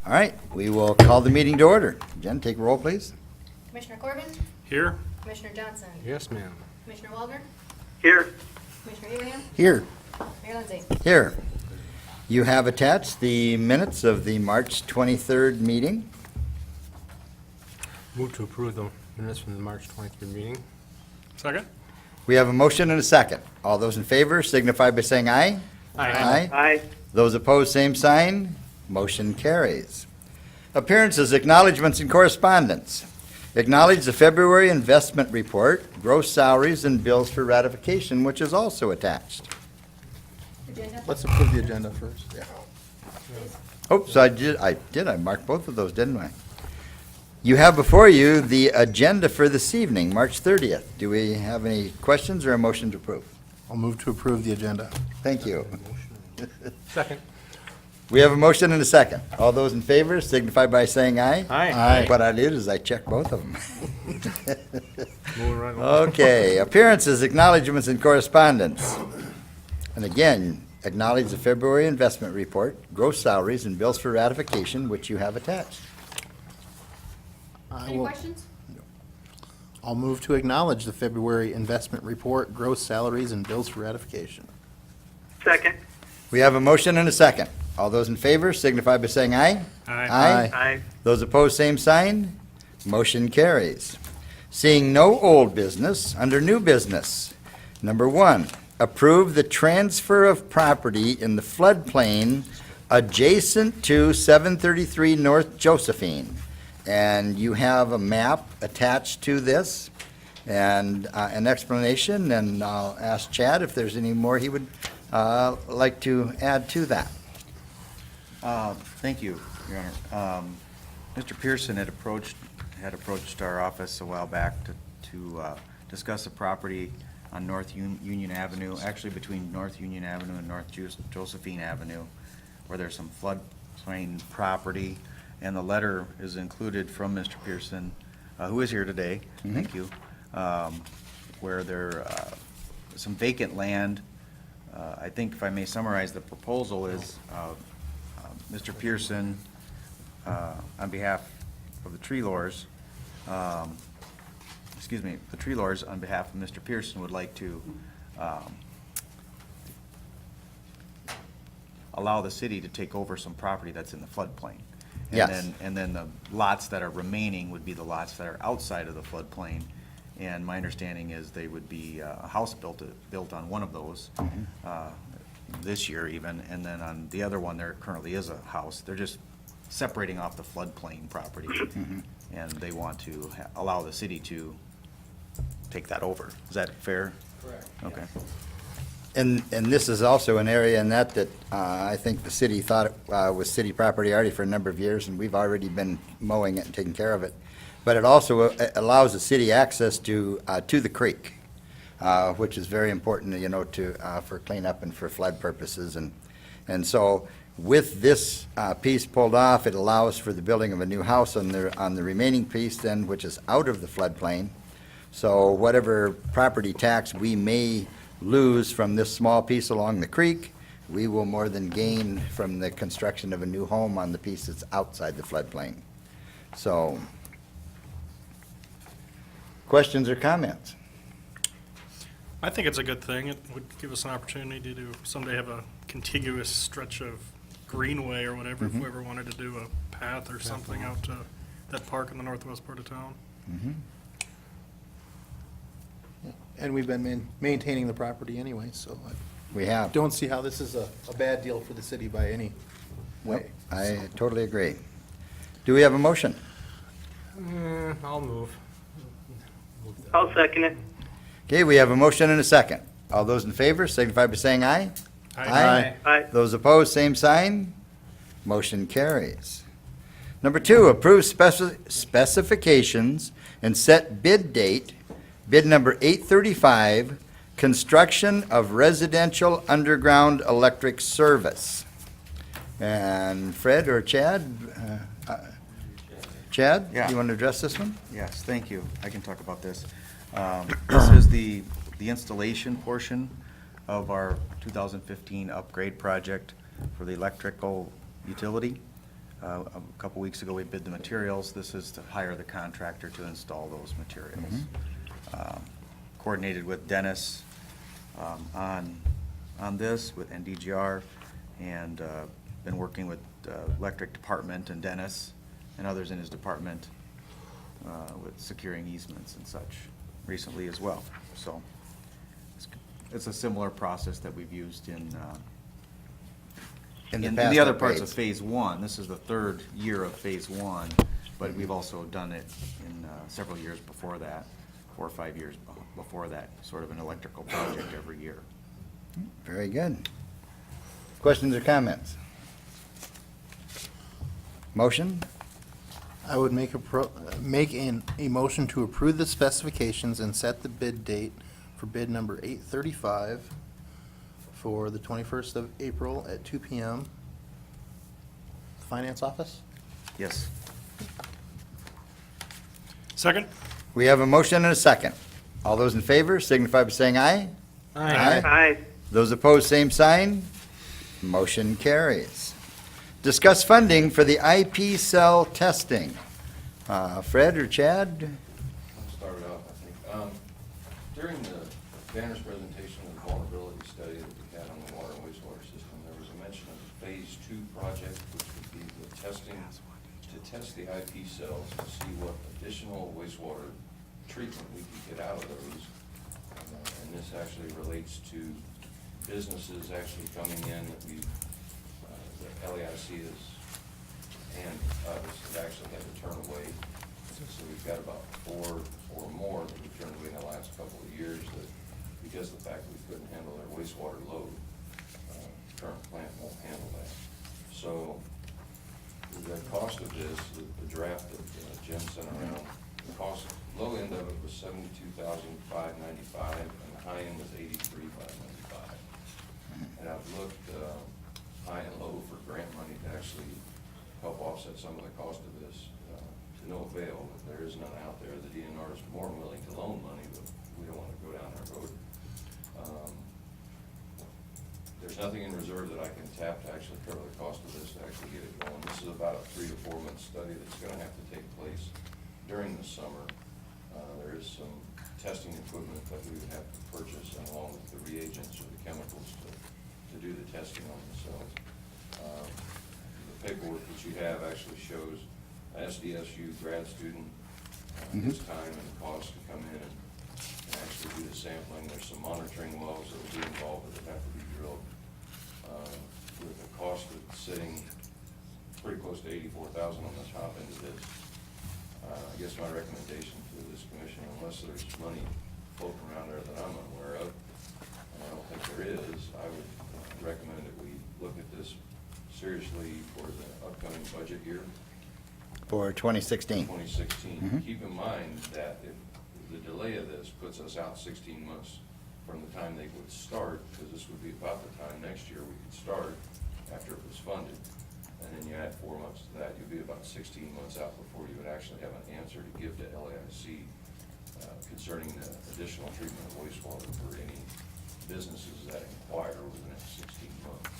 All right, we will call the meeting to order. Jen, take a roll, please. Commissioner Corbin, Here? Commissioner Johnson, Yes, ma'am. Commissioner Waldner, Here. Commissioner Abraham, Here. Mayor Lindsay. Here. You have attached the minutes of the March 23rd meeting. Move to approve the minutes from the March 23rd meeting. Second? We have a motion and a second. All those in favor signify by saying aye. Aye. Those opposed, same sign. Motion carries. Appearances, acknowledgements, and correspondence. Acknowledge the February investment report, gross salaries, and bills for ratification, which is also attached. Agenda, Let's approve the agenda first. Yeah. Oh, so I marked both of those, didn't I? You have before you the agenda for this evening, March 30th. Do we have any questions or a motion to approve? I'll move to approve the agenda. Thank you. Second. We have a motion and a second. All those in favor signify by saying aye. Aye. What I did is I checked both of them. Moving right along. Okay, appearances, acknowledgements, and correspondence. And again, acknowledge the February investment report, gross salaries, and bills for ratification, which you have attached. I any will, questions? I'll move to acknowledge the February investment report, gross salaries, and bills for ratification. Second. We have a motion and a second. All those in favor signify by saying aye. Aye. Aye. Those opposed, same sign. Motion carries. Seeing no old business, under new business. Number one, approve the transfer of property in the floodplain adjacent to 733 North Josephine. And you have a map attached to this and an explanation, and I'll ask Chad if there's any more he would like to add to that. Thank you, Your Honor. Mr. Pearson had approached our office a while back to discuss a property on North Union Avenue, actually between North Union Avenue and North Josephine Avenue, where there's some floodplain property, and the letter is included from Mr. Pearson, who is here today, thank you, where there some vacant land. I think if I may summarize, the proposal is Mr. Pearson, on behalf of the tree lords, the tree lords, on behalf of Mr. Pearson, would like to allow the city to take over some property that's in the floodplain. Yes. And then the lots that are remaining would be the lots that are outside of the floodplain. And my understanding is they would be a house built on one of those this year even, and then on the other one, there currently is a house. They're just separating off the floodplain property, and they want to allow the city to take that over. Is that fair? Correct. Okay. And this is also an area in that I think the city thought was city property already for a number of years, and we've already been mowing it and taking care of it. But it also allows the city access to the creek, which is very important, for cleanup and for flood purposes. And so with this piece pulled off, it allows for the building of a new house on the remaining piece then, which is out of the floodplain. So whatever property tax we may lose from this small piece along the creek, we will more than gain from the construction of a new home on the piece that's outside the floodplain. So, questions or comments? I think it's a good thing. It would give us an opportunity to someday have a contiguous stretch of greenway or whatever, if we ever wanted to do a path or something out to that park in the northwest part of town. And we've been maintaining the property anyway, so We I have. don't see how this is a bad deal for the city by any way. I totally agree. Do we have a motion? I'll move. I'll second it. Okay, we have a motion and a second. All those in favor signify by saying aye. Aye. Those opposed, same sign. Motion carries. Number two, approve specifications and set bid date, bid number 835, construction of residential underground electric service. And Fred or Chad? Chad, Yeah. you want to address this one? Yes, thank you. I can talk about this. This is the installation portion of our 2015 upgrade project for the electrical utility. A couple weeks ago, we bid the materials. This is to hire the contractor to install those materials. Coordinated with Dennis on this with NDGR, and been working with electric department and Dennis and others in his department with securing easements and such recently as well. So it's a similar process that we've used in In the in past the other parts of upgrades. Phase 1. This is the third year of Phase 1, but we've also done it in several years before that, 4 or 5 years before that, sort of an electrical project every year. Very good. Questions or comments? Motion? I would make a motion to approve the specifications and set the bid date for bid number 835 for the 21st of April at 2 PM. Finance office? Yes. Second? We have a motion and a second. All those in favor signify by saying aye. Aye. Aye. Those opposed, same sign. Motion carries. Discuss funding for the IP cell testing. Fred or Chad? I'll start it off, I think. During the Banner's presentation of the vulnerability study that we had on the water and wastewater system, there was a mention of the Phase 2 project, which would be the testing, to test the IP cells to see what additional wastewater treatment we could get out of those. And this actually relates to businesses actually coming in that we, the LAIC is, and us have actually had to turn away. So we've got about 4 or more that we've turned away in the last couple of years that, because of the fact we couldn't handle their wastewater load, current plant won't handle that. So the cost of this, the draft that Jim sent around, the cost, low end of it was $72,595, and the high end was $83,595. And I've looked high and low for grant money to actually help offset some of the cost of this, to no avail. But there is none out there. The DNR is more than willing to loan money, but we don't want to go down that road. There's nothing in reserve that I can tap to actually cover the cost of this, to actually get it going. This is about a 3 to 4 month study that's going to have to take place during the summer. There is some testing equipment that we would have to purchase, and along with the reagents or the chemicals to do the testing on the cells. The paperwork that you have actually shows an SDSU grad student, his time and cost to come in and actually do the sampling. There's some monitoring wells that will be involved that have to be drilled. With the cost of sitting pretty close to $84,000 on the top end of this. I guess my recommendation to this commission, unless there's money floating around there that I'm unaware of, and I don't think there is, I would recommend that we look at this seriously for the upcoming budget year, For 2016. 2016. Keep in mind that if the delay of this puts us out 16 months from the time they would start, because this would be about the time next year we could start after it was funded. And then you add 4 months to that, you'll be about 16 months out before you would actually have an answer to give to LAIC concerning the additional treatment of wastewater for any businesses that inquire over the next 16 months.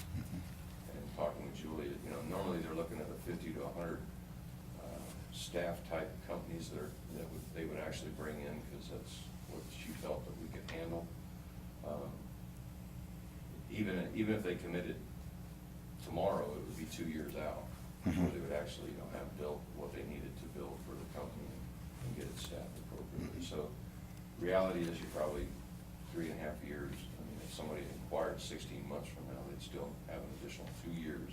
And talking with Julia, normally they're looking at a 50 to 100 staff type companies they would actually bring in, because that's what she felt that we could handle. Even if they committed tomorrow, it would be 2 years out before they would actually, have built what they needed to build for the company and get it staffed appropriately. So reality is you're probably 3.5 years. I mean, if somebody inquired 16 months from now, they'd still have an additional 2 years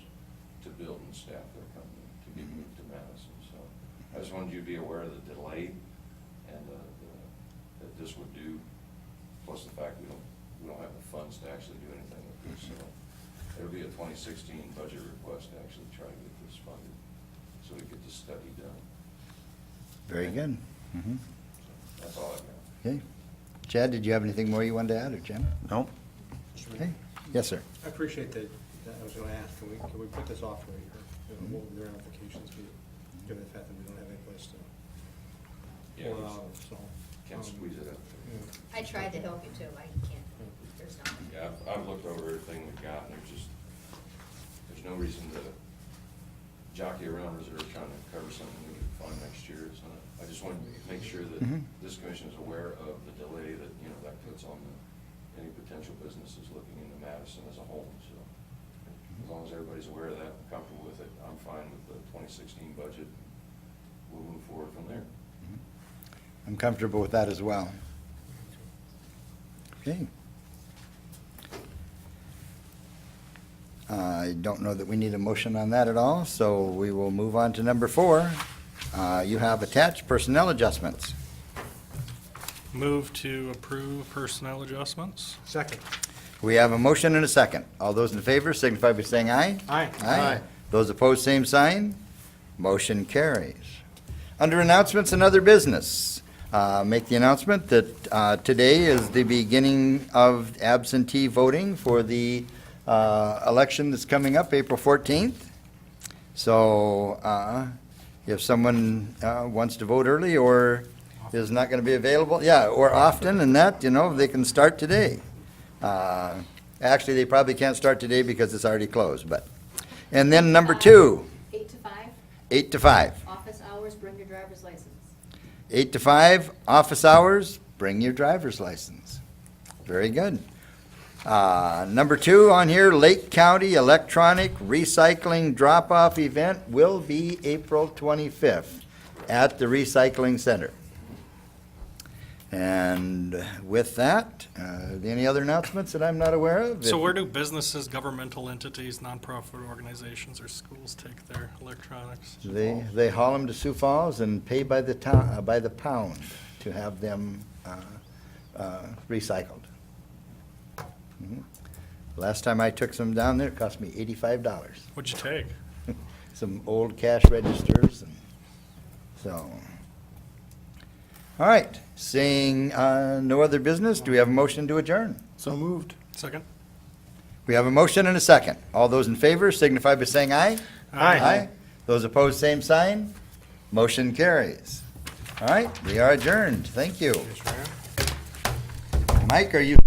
to build and staff their company to get moved to Madison. So I just wanted you to be aware of the delay and that this would do, plus the fact we don't have the funds to actually do anything with this. So it'll be a 2016 budget request to actually try to get this funded, so we get this study done. Very good. So that's all I've got. Okay. Chad, did you have anything more you wanted to add, or Jim? Nope. Okay. Yes, sir. I appreciate that. I was going to ask, can we put this off for a year? What would their applications be, given the fact that we don't have any place to Yeah, pull it out of, so. Can't squeeze it out. I tried to help you too, I can't, there's nothing. Yeah, I've looked over everything we've got, and there's no reason to jockey around reserve trying to cover something we could find next year. It's not, I just want to make sure that this commission is aware of the delay that, you know, that puts on any potential businesses looking into Madison as a whole, so. As long as everybody's aware of that and comfortable with it, I'm fine with the 2016 budget. We'll move forward from there. I'm comfortable with that as well. Okay. I don't know that we need a motion on that at all, so we will move on to number 4. You have attached personnel adjustments. Move to approve personnel adjustments. Second. We have a motion and a second. All those in favor signify by saying aye. Aye. Aye. Those opposed, same sign. Motion carries. Under announcements and other business, make the announcement that today is the beginning of absentee voting for the election that's coming up, April 14th. So if someone wants to vote early or is not going to be available, or often, and that, they can start today. Actually, they probably can't start today because it's already closed, but. And then number 2, 8 to 5, 8 to 5. office hours, bring your driver's license. 8 to 5, office hours, bring your driver's license. Very good. Number 2 on here, Lake County Electronic Recycling Drop-Off Event will be April 25th at the Recycling Center. And with that, any other announcements that I'm not aware of? So where do businesses, governmental entities, nonprofit organizations, or schools take their electronics? They haul them to Sioux Falls and pay by the pound to have them recycled. Mhm. Last time I took some down there, it cost me $85. What'd you take? Some old cash registers, and so. All right, seeing no other business, do we have a motion to adjourn? So moved. Second? We have a motion and a second. All those in favor signify by saying aye. Aye. Those opposed, same sign. Motion carries. All right, we are adjourned. Thank you. Mike, are you?